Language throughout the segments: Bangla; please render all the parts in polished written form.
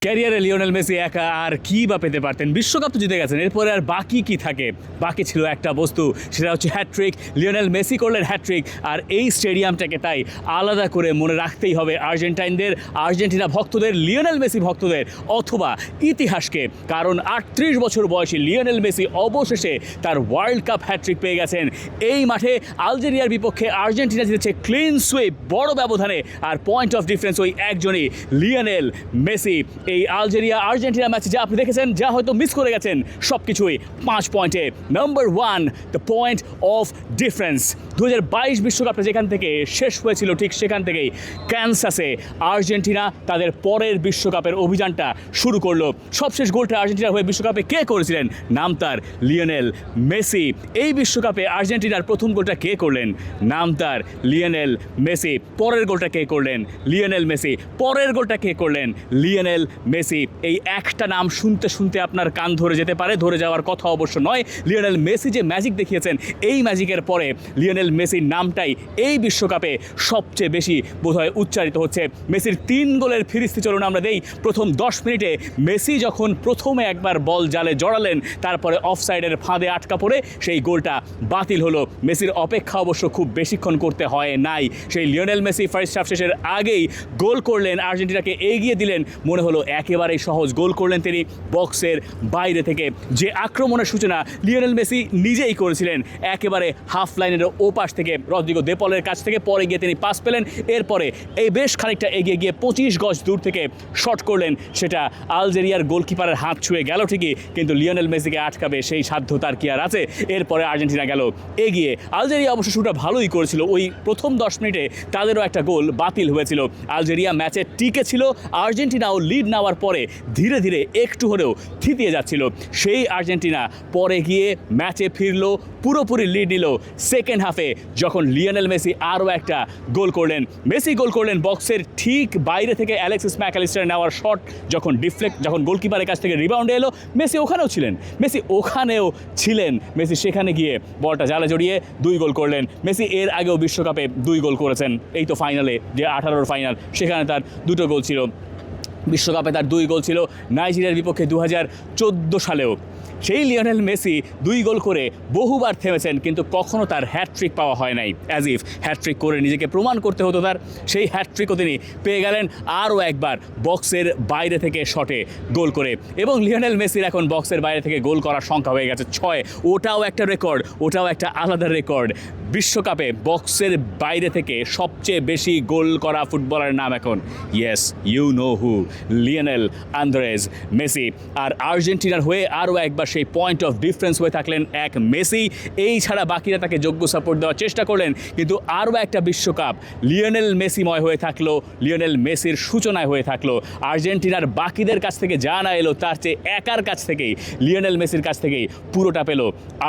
ক্যারিয়ারে লিওনেল মেসি একা আর কি বা পেতে পারতেন? বিশ্বকাপ তো জিতে গেছেন, এরপরে আর বাকি কি থাকে? বাকি ছিল একটা বস্তু, সেটা হচ্ছে হ্যাটট্রিক। লিওনেল মেসি করলেন হ্যাটট্রিক, আর এই স্টেডিয়ামটাকে তাই আলাদা করে মনে রাখতেই হবে আর্জেন্টাইনদের, আর্জেন্টিনা ভক্তদের, লিওনেল মেসি ভক্তদের, অথবা ইতিহাসকে। কারণ 38 বছর বয়সী লিওনেল মেসি অবশেষে তার ওয়ার্ল্ড কাপ হ্যাটট্রিক পেয়ে গেছেন। এই মাঠে আলজেরিয়ার বিপক্ষে আর্জেন্টিনা জিতেছে ক্লিন সুইপ, বড় ব্যবধানে, আর পয়েন্ট অফ ডিফারেন্স ওই একজনই, লিওনেল মেসি। এই আলজেরিয়া আর্জেন্টিনা ম্যাচ যা আপনি দেখেছেন, যা হয়তো মিস করে গেছেন, সব কিছুই 5 পয়েন্টে। Number 1, the point of difference. 2022 বিশ্বকাপটা যেখান থেকে শেষ হয়েছিল, ঠিক সেখান থেকেই ক্যানসাসে আর্জেন্টিনা তাদের পরের বিশ্বকাপের অভিযানটা শুরু করলো। সবশেষ গোলটা আর্জেন্টিনার হয়ে বিশ্বকাপে কে করেছিলেন? নাম তার লিওনেল মেসি। এই বিশ্বকাপে আর্জেন্টিনার প্রথম গোলটা কে করলেন? নাম তার লিওনেল মেসি। পরের গোলটা কে করলেন? Lionel Messi. পরের গোলটা কে করলেন? Lionel Messi. এই একটা নাম শুনতে শুনতে আপনার কান ধরে যেতে পারে, ধরে যাওয়ার কথা অবশ্য নয়। লিওনেল মেসি যে ম্যাজিক দেখিয়েছেন, এই ম্যাজিকের পরে লিওনেল মেসির নামটাই এই বিশ্বকাপে সবচেয়ে বেশি বোধহয় উচ্চারিত হচ্ছে। মেসির 3 গোলের ফিরিস্তি চলুন আমরা দেই। প্রথম 10 মিনিটে মেসি যখন প্রথমে একবার বল জালে জড়ালেন, তারপরে অফসাইডের ফাঁদে আটকা পড়ে সেই গোলটা বাতিল হলো। মেসির অপেক্ষা অবশ্য খুব বেশিক্ষণ করতে হয় নাই। সেই লিওনেল মেসি ফার্স্ট হাফ শেষের আগেই গোল করলেন, আর্জেন্টিনাকে এগিয়ে দিলেন। মনে হলো একেবারেই সহজ গোল করলেন তিনি বক্সের বাইরে থেকে। যে আক্রমণের সূচনা লিওনেল মেসি নিজেই করেছিলেন, একেবারে হাফ লাইনের ওপাশ থেকে রদ্রিগো দে পলের কাছ থেকে, পরে গিয়ে তিনি পাস পেলেন। এরপরে এই বেশ খানিকটা এগিয়ে গিয়ে 25 গজ দূর থেকে শট করলেন। সেটা আলজেরিয়ার গোলকিপারের হাত ছুঁয়ে গেল ঠিকই, কিন্তু লিওনেল মেসিকে আটকাবে সেই সাধ্য তার কি আর আছে? এরপরে আর্জেন্টিনা গেল এগিয়ে। আলজেরিয়া অবশ্য শুরুটা ভালোই করেছিল। ওই প্রথম 10 মিনিটে তাদেরও একটা গোল বাতিল হয়েছিল। আলজেরিয়া ম্যাচে টিকে ছিল, আর্জেন্টিনাও লিড নেওয়ার পরে ধীরে ধীরে একটু হলেও থিতিয়ে যাচ্ছিল। সেই আর্জেন্টিনা পরে গিয়ে ম্যাচে ফিরলো, পুরোপুরি লিড নিল সেকেন্ড হাফে, যখন লিওনেল মেসি আরও একটা গোল করলেন। মেসি গোল করলেন বক্সের ঠিক বাইরে থেকে, অ্যালেক্সিস ম্যাকঅ্যালিস্টার নেওয়ার শট যখন গোলকিপারের কাছ থেকে রিবাউন্ডে এলো, মেসি ওখানেও ছিলেন। মেসি সেখানে গিয়ে বলটা জালে জড়িয়ে 2 গোল করলেন। মেসি এর আগেও বিশ্বকাপে 2 গোল করেছেন। এই তো ফাইনালে, যে 18-র ফাইনাল, সেখানে তার 2টো গোল ছিল। বিশ্বকাপে তার 2 গোল ছিল নাইজেরিয়ার বিপক্ষে 2014 সালেও। সেই লিওনেল মেসি 2 গোল করে বহুবার থেমেছেন, কিন্তু কখনো তার হ্যাটট্রিক পাওয়া হয় নাই। অ্যাজ ইফ হ্যাটট্রিক করে নিজেকে প্রমাণ করতে হতো তার। সেই হ্যাটট্রিকও তিনি পেয়ে গেলেন আরও একবার বক্সের বাইরে থেকে শটে গোল করে। এবং লিওনেল মেসির এখন বক্সের বাইরে থেকে গোল করার সংখ্যা হয়ে গেছে 6। ওটাও একটা রেকর্ড, ওটাও একটা আলাদা রেকর্ড। বিশ্বকাপে বক্সের বাইরে থেকে সবচেয়ে বেশি গোল করা ফুটবলারের নাম এখন, yes, you know who, Lionel Andres Messi. আর আর্জেন্টিনার হয়ে আরও একবার সেই পয়েন্ট অফ ডিফারেন্স হয়ে থাকলেন এক মেসি। এই ছাড়া বাকিরা তাকে যোগ্য সাপোর্ট দেওয়ার চেষ্টা করলেন, কিন্তু আরও একটা বিশ্বকাপ লিওনেল মেসিময় হয়ে থাকলো, লিওনেল মেসির সূচনায় হয়ে থাকলো। আর্জেন্টিনার বাকিদের কাছ থেকে যা না এলো, তার চেয়ে একার কাছ থেকেই, লিওনেল মেসির কাছ থেকেই পুরোটা পেল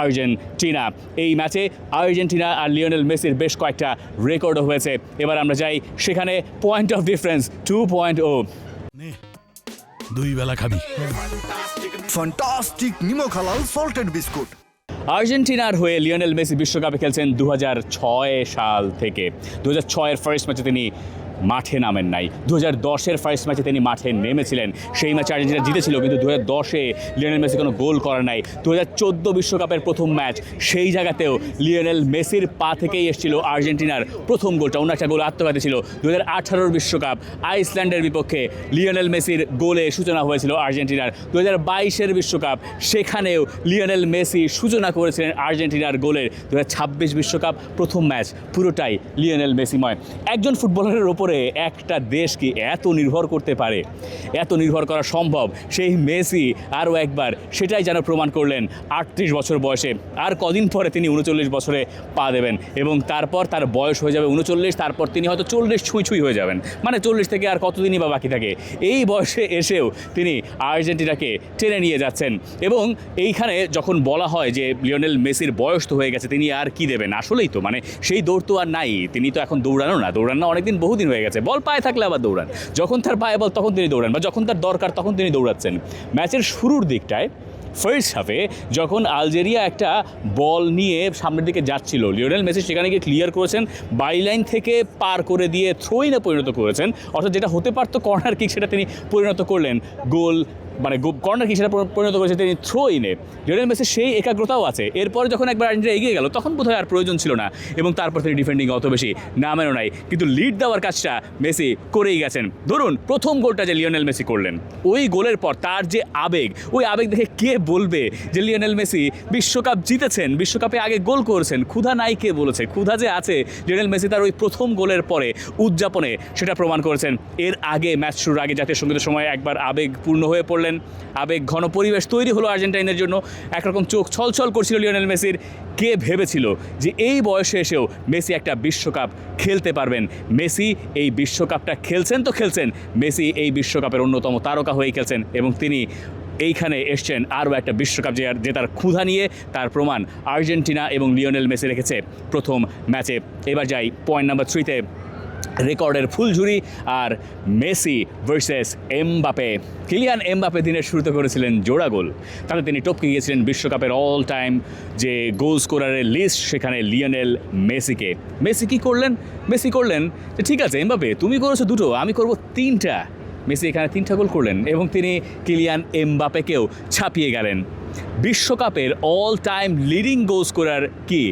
আর্জেন্টিনা। এই ম্যাচে আর্জেন্টিনা আর লিওনেল মেসির বেশ কয়েকটা রেকর্ডও হয়েছে। এবার আমরা যাই সেখানে। Point of difference 2.0। 2 বেলা খাবি ফ্যান্টাস্টিক নিমো খালাল সল্টেড বিস্কুট। আর্জেন্টিনার হয়ে লিওনেল মেসি বিশ্বকাপে খেলছেন 2006 সাল থেকে। 2006-এর ফার্স্ট ম্যাচে তিনি মাঠে নামেন নাই। 2010-এর ফার্স্ট ম্যাচে তিনি মাঠে নেমেছিলেন। সেই ম্যাচে আর্জেন্টিনা জিতেছিল, কিন্তু 2010-এ লিওনেল মেসি কোনো গোল করার নাই। 2014 বিশ্বকাপের প্রথম ম্যাচ, সেই জায়গাতেও লিওনেল মেসির পা থেকেই এসেছিল আর্জেন্টিনার প্রথম গোলটা। অন্য একটা গোল আত্মঘাতী ছিল। 2018-র বিশ্বকাপ আইসল্যান্ডের বিপক্ষে লিওনেল মেসির গোলে সূচনা হয়েছিল আর্জেন্টিনার। 2022-এর বিশ্বকাপ, সেখানেও লিওনেল মেসি সূচনা করেছিলেন আর্জেন্টিনার গোলের। 2026 বিশ্বকাপ প্রথম ম্যাচ পুরোটাই লিওনেল মেসিময়। একজন ফুটবলারের ওপরে একটা দেশ কি এত নির্ভর করতে পারে? এত নির্ভর করা সম্ভব? সেই মেসি আরও একবার সেটাই যেন প্রমাণ করলেন 38 বছর বয়সে। আর কদিন পরে তিনি 39 বছরে পা দেবেন, এবং তারপর তার বয়স হয়ে যাবে 39। তারপর তিনি হয়তো 40 ছুঁই হয়ে যাবেন। মানে 40 থেকে আর কতদিনই বা বাকি থাকে? এই বয়সে এসেও তিনি আর্জেন্টিনাকে টেনে নিয়ে যাচ্ছেন। এবং এইখানে যখন বলা হয় যে লিওনেল মেসির বয়স তো হয়ে গেছে, তিনি আর কি দেবেন? আসলেই তো, মানে সেই দৌড় তো আর নাই। তিনি তো এখন দৌড়ানো অনেকদিন, বহুদিন হয়ে গেছে। বল পায়ে থাকলে আবার দৌড়ান, যখন তার পায়ে বল তখন তিনি দৌড়ান, বা যখন তার দরকার তখন তিনি দৌড়াচ্ছেন। ম্যাচের শুরুর দিকটায় ফার্স্ট হাফে যখন আলজেরিয়া একটা বল নিয়ে সামনের দিকে যাচ্ছিল, লিওনেল মেসি সেখানে গিয়ে ক্লিয়ার করেছেন, বাইলাইন থেকে পার করে দিয়ে থ্রোইনে পরিণত করেছেন, অর্থাৎ যেটা হতে পারতো কর্নার কিক সেটা তিনি পরিণত করলেন গোল, মানে কর্নার কিক সেটা পরিণত করেছে তিনি থ্রোইনে। লিওনেল মেসির সেই একাগ্রতাও আছে। এরপরে যখন একবার আর্জেন্টিনা এগিয়ে গেল তখন বোধহয় আর প্রয়োজন ছিল না, এবং তারপর তিনি ডিফেন্ডিং অত বেশি নামেনও নাই, কিন্তু লিড দেওয়ার কাজটা মেসি করেই গেছেন। ধরুন প্রথম গোলটা যে লিওনেল মেসি করলেন, ওই গোলের পর তার যে আবেগ, ওই আবেগ দেখে কে বলবে যে লিওনেল মেসি বিশ্বকাপ জিতেছেন, বিশ্বকাপে আগে গোল করেছেন, ক্ষুধা নাই কে বলেছে? ক্ষুধা যে আছে লিওনেল মেসি তার ওই প্রথম গোলের পরে উদযাপনে সেটা প্রমাণ করেছেন। এর আগে ম্যাচ শুরুর আগে জাতীয় সঙ্গীতের সময় একবার আবেগপূর্ণ হয়ে পড়লেন, আবেগ ঘন পরিবেশ তৈরি হলো আর্জেন্টাইনের জন্য, একরকম চোখ ছলছল করছিল লিওনেল মেসির। কে ভেবেছিল যে এই বয়সে এসেও মেসি একটা বিশ্বকাপ খেলতে পারবেন? মেসি এই বিশ্বকাপটা খেলছেন তো খেলছেন, মেসি এই বিশ্বকাপের অন্যতম তারকা হয়েই খেলছেন, এবং তিনি এইখানে এসছেন আরও একটা বিশ্বকাপ জেতার ক্ষুধা নিয়ে। তার প্রমাণ আর্জেন্টিনা এবং লিওনেল মেসি রেখেছে প্রথম ম্যাচে। এবার যাই পয়েন্ট নাম্বার 3-তে, রেকর্ডের ফুলঝুরি আর Messi versus Mbappe. Kylian Mbappe দিনের শুরুতে করেছিলেন জোড়া গোল, তাতে তিনি টপকে গিয়েছিলেন বিশ্বকাপের অল টাইম যে গোল স্কোরারের লিস্ট, সেখানে লিওনেল মেসিকে। মেসি কী করলেন? মেসি করলেন যে ঠিক আছে এমবাপে তুমি করেছো 2টো, আমি করব 3টা। মেসি এখানে 3টা গোল করলেন এবং তিনি কিলিয়ান এমবাপেকেও ছাপিয়ে গেলেন। বিশ্বকাপের all time leading goal scorer কি?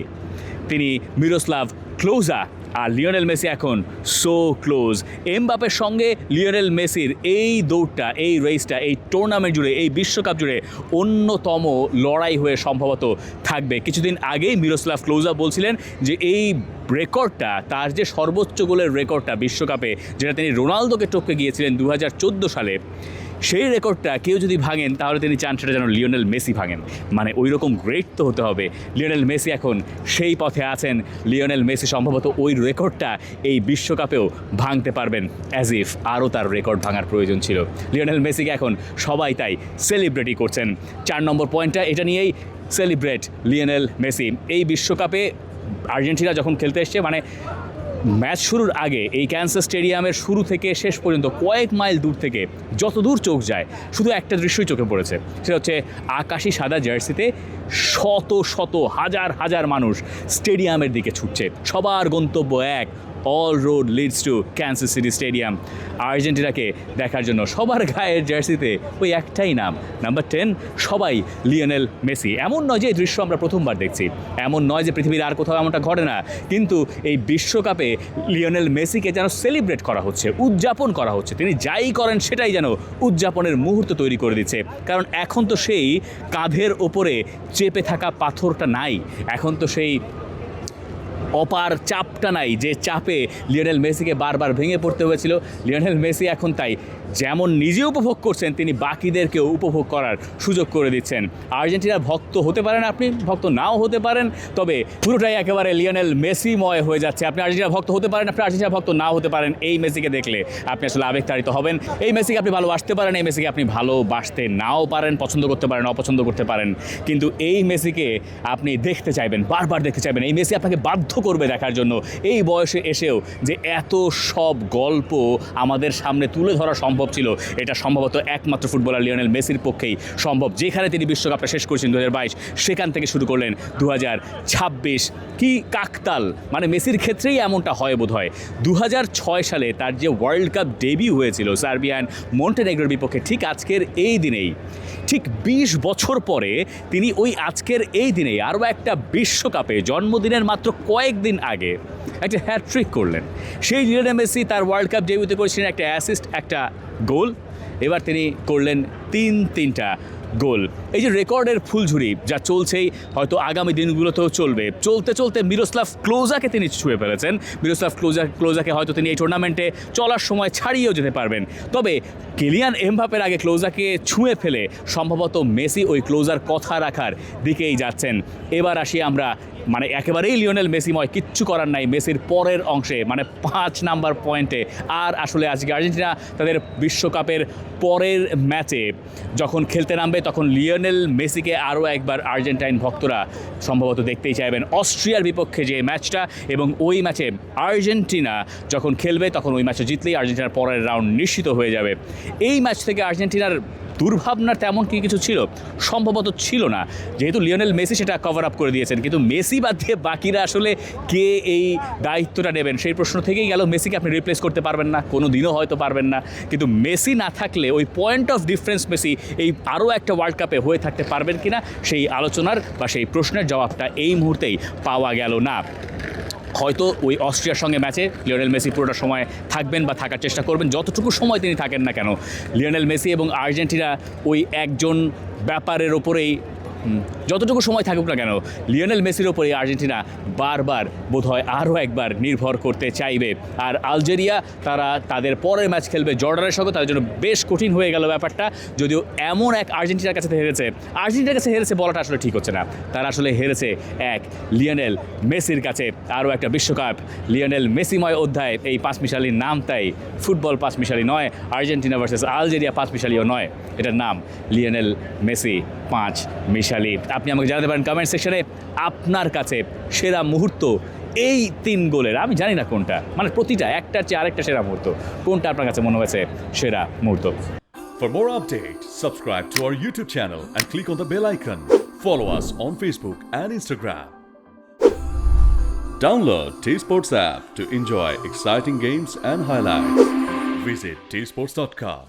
তিনি মিরোস্লাভ ক্লোজা। আর লিওনেল মেসি এখন সো ক্লোজ। এমবাপের সঙ্গে লিওনেল মেসির এই দৌড়টা, এই রেসটা এই টুর্নামেন্ট জুড়ে, এই বিশ্বকাপ জুড়ে অন্যতম লড়াই হয়ে সম্ভবত থাকবে। কিছুদিন আগেই মিরোস্লাভ ক্লোজা বলছিলেন যে এই রেকর্ডটা, তার যে সর্বোচ্চ গোলের রেকর্ডটা বিশ্বকাপে, যেটা তিনি রোনালদোকে টপকে গিয়েছিলেন 2014 সালে, সেই রেকর্ডটা কেউ যদি ভাঙেন তাহলে তিনি চান সেটা যেন লিওনেল মেসি ভাঙেন। মানে ওই রকম গ্রেট তো হতে হবে। লিওনেল মেসি এখন সেই পথে আছেন। লিওনেল মেসি সম্ভবত ওই রেকর্ডটা এই বিশ্বকাপেও ভাঙতে পারবেন, অ্যাজ ইফ আরও তার রেকর্ড ভাঙার প্রয়োজন ছিল। লিওনেল মেসিকে এখন সবাই তাই সেলিব্রেটই করছেন। 4 নম্বর পয়েন্টটা এটা নিয়েই সেলিব্রেট লিওনেল মেসি। এই বিশ্বকাপে আর্জেন্টিনা যখন খেলতে এসছে, মানে ম্যাচ শুরুর আগে এই ক্যানসাস স্টেডিয়ামের শুরু থেকে শেষ পর্যন্ত কয়েক মাইল দূর থেকে যত দূর চোখ যায় শুধু একটা দৃশ্যই চোখে পড়েছে, সেটা হচ্ছে আকাশি সাদা জার্সিতে শত শত হাজার হাজার মানুষ স্টেডিয়ামের দিকে ছুটছে। সবার গন্তব্য এক, all road leads to Kansas city stadium. আর্জেন্টিনাকে দেখার জন্য সবার গায়ের জার্সিতে ওই একটাই নাম, নাম্বার 10, সবাই লিওনেল মেসি। এমন নয় যে এই দৃশ্য আমরা প্রথমবার দেখছি, এমন নয় যে পৃথিবীর আর কোথাও এমনটা ঘটে না, কিন্তু এই বিশ্বকাপে লিওনেল মেসিকে যেন সেলিব্রেট করা হচ্ছে, উদযাপন করা হচ্ছে। তিনি যাই করেন সেটাই যেন উদযাপনের মুহূর্ত তৈরি করে দিচ্ছে। কারণ এখন তো সেই কাঁধের ওপরে চেপে থাকা পাথরটা নাই, এখন তো সেই অপার চাপটা নাই যে চাপে লিওনেল মেসিকে বারবার ভেঙে পড়তে হয়েছিল। লিওনেল মেসি এখন তাই যেমন নিজে উপভোগ করছেন, তিনি বাকিদেরকেও উপভোগ করার সুযোগ করে দিচ্ছেন। আর্জেন্টিনার ভক্ত হতে পারেন আপনি, ভক্ত নাও হতে পারেন, তবে পুরোটাই একেবারে লিওনেল মেসিময় হয়ে যাচ্ছে। আপনি আর্জেন্টিনার ভক্ত হতে পারেন, আপনি আর্জেন্টিনার ভক্ত নাও হতে পারেন, এই মেসিকে দেখলে আপনি আসলে আবেগতাড়িত হবেন। এই মেসিকে আপনি ভালোবাসতে পারেন, এই মেসিকে আপনি ভালোবাসতে নাও পারেন, পছন্দ করতে পারেন, অপছন্দ করতে পারেন, কিন্তু এই মেসিকে আপনি দেখতে চাইবেন, বারবার দেখতে চাইবেন। এই মেসি আপনাকে বাধ্য করবে দেখার জন্য। এই বয়সে এসেও যে এত সব গল্প আমাদের সামনে তুলে ধরা সম্ভব ছিল, এটা সম্ভবত একমাত্র ফুটবলার লিওনেল মেসির পক্ষেই সম্ভব। যেখানে তিনি বিশ্বকাপটা শেষ করেছেন 2022, সেখান থেকে শুরু করলেন 2026। কি কাকতাল, মানে মেসির ক্ষেত্রেই এমনটা হয় বোধ হয়। 2006 সালে তার যে ওয়ার্ল্ড কাপ ডেবিউ হয়েছিল সার্বিয়ান মন্টেনেগ্রোর বিপক্ষে, ঠিক আজকের এই দিনেই, ঠিক 20 বছর পরে তিনি ওই আজকের এই দিনেই আরও একটা বিশ্বকাপে জন্মদিনের মাত্র কয়েকদিন আগে একটা হ্যাটট্রিক করলেন। সেই লিওনেল মেসি তার ওয়ার্ল্ড কাপ ডেবিউতে করেছিলেন একটা অ্যাসিস্ট, একটা গোল। এবার তিনি করলেন 3টা গোল। এই যে রেকর্ডের ফুলঝুরি যা চলছেই, হয়তো আগামী দিনগুলোতেও চলবে। চলতে চলতে মিরোস্লাভ ক্লোজাকে তিনি ছুঁয়ে ফেলেছেন। মিরোস্লাভ ক্লোজাকে হয়তো তিনি এই টুর্নামেন্টে চলার সময় ছাড়িয়েও যেতে পারবেন। তবে কিলিয়ান এমবাপের আগে ক্লোজাকে ছুঁয়ে ফেলে সম্ভবত মেসি ওই ক্লোজার কথা রাখার দিকেই যাচ্ছেন। এবার আসি আমরা, মানে একেবারেই লিওনেল মেসিময়, কিচ্ছু করার নাই মেসির পরের অংশে, মানে 5 নাম্বার পয়েন্টে। আর আসলে আজকে আর্জেন্টিনা তাদের বিশ্বকাপের পরের ম্যাচে যখন খেলতে নামবে, তখন লিওনেল মেসিকে আরও একবার আর্জেন্টাইন ভক্তরা সম্ভবত দেখতেই চাইবেন। অস্ট্রিয়ার বিপক্ষে যে ম্যাচটা, এবং ওই ম্যাচে আর্জেন্টিনা যখন খেলবে তখন ওই ম্যাচে জিতলেই আর্জেন্টিনার পরের রাউন্ড নিশ্চিত হয়ে যাবে। এই ম্যাচ থেকে আর্জেন্টিনার দুর্ভাবনার তেমন কি কিছু ছিল? সম্ভবত ছিল না, যেহেতু লিওনেল মেসি সেটা কভার আপ করে দিয়েছেন। কিন্তু মেসি বাদ দিয়ে বাকিরা আসলে কে এই দায়িত্বটা নেবেন সেই প্রশ্ন থেকেই গেল। মেসিকে আপনি রিপ্লেস করতে পারবেন না, কোনো দিনও হয়তো পারবেন না, কিন্তু মেসি না থাকলে ওই পয়েন্ট অফ ডিফারেন্স মেসি এই আরও একটা ওয়ার্ল্ড কাপে হয়ে থাকতে পারবেন কিনা সেই আলোচনার বা সেই প্রশ্নের জবাবটা এই মুহূর্তেই পাওয়া গেল না। হয়তো ওই অস্ট্রিয়ার সঙ্গে ম্যাচে লিওনেল মেসি পুরোটা সময় থাকবেন বা থাকার চেষ্টা করবেন, যতটুকু সময় তিনি থাকেন না কেন। লিওনেল মেসি এবং আর্জেন্টিনা ওই একজন ব্যাপারের ওপরেই যতটুকু সময় থাকুক না কেন, লিওনেল মেসির ওপরে আর্জেন্টিনা বারবার বোধহয় আরও একবার নির্ভর করতে চাইবে। আর আলজেরিয়া তারা তাদের পরের ম্যাচ খেলবে জর্ডানের সঙ্গে, তাদের জন্য বেশ কঠিন হয়ে গেল ব্যাপারটা। যদিও এমন এক আর্জেন্টিনার কাছে হেরেছে বলাটা আসলে ঠিক হচ্ছে না, তারা আসলে হেরেছে এক লিওনেল মেসির কাছে। আরও একটা বিশ্বকাপ লিওনেল মেসিময় অধ্যায় এই পাঁচমিশালির নাম, তাই ফুটবল পাঁচমিশালি নয়, আর্জেন্টিনা ভার্সেস আলজেরিয়া পাঁচমিশালিও নয়, এটার নাম লিওনেল মেসি পাঁচ মিশালি। আপনি আমাকে জানাতে পারেন কমেন্ট সেকশনে আপনার কাছে সেরা মুহূর্ত এই 3 গোলের, আমি জানি না কোনটা, মানে প্রতিটা একটার চেয়ে আরেকটা সেরা মুহূর্ত, কোনটা আপনার কাছে মনে হয়েছে সেরা মুহূর্ত। For more updates, subscribe to our YouTube channel and click on the bell icon. Follow us on Facebook and Instagram. Download T-Sports app to enjoy exciting games and highlights. Visit tsports.com.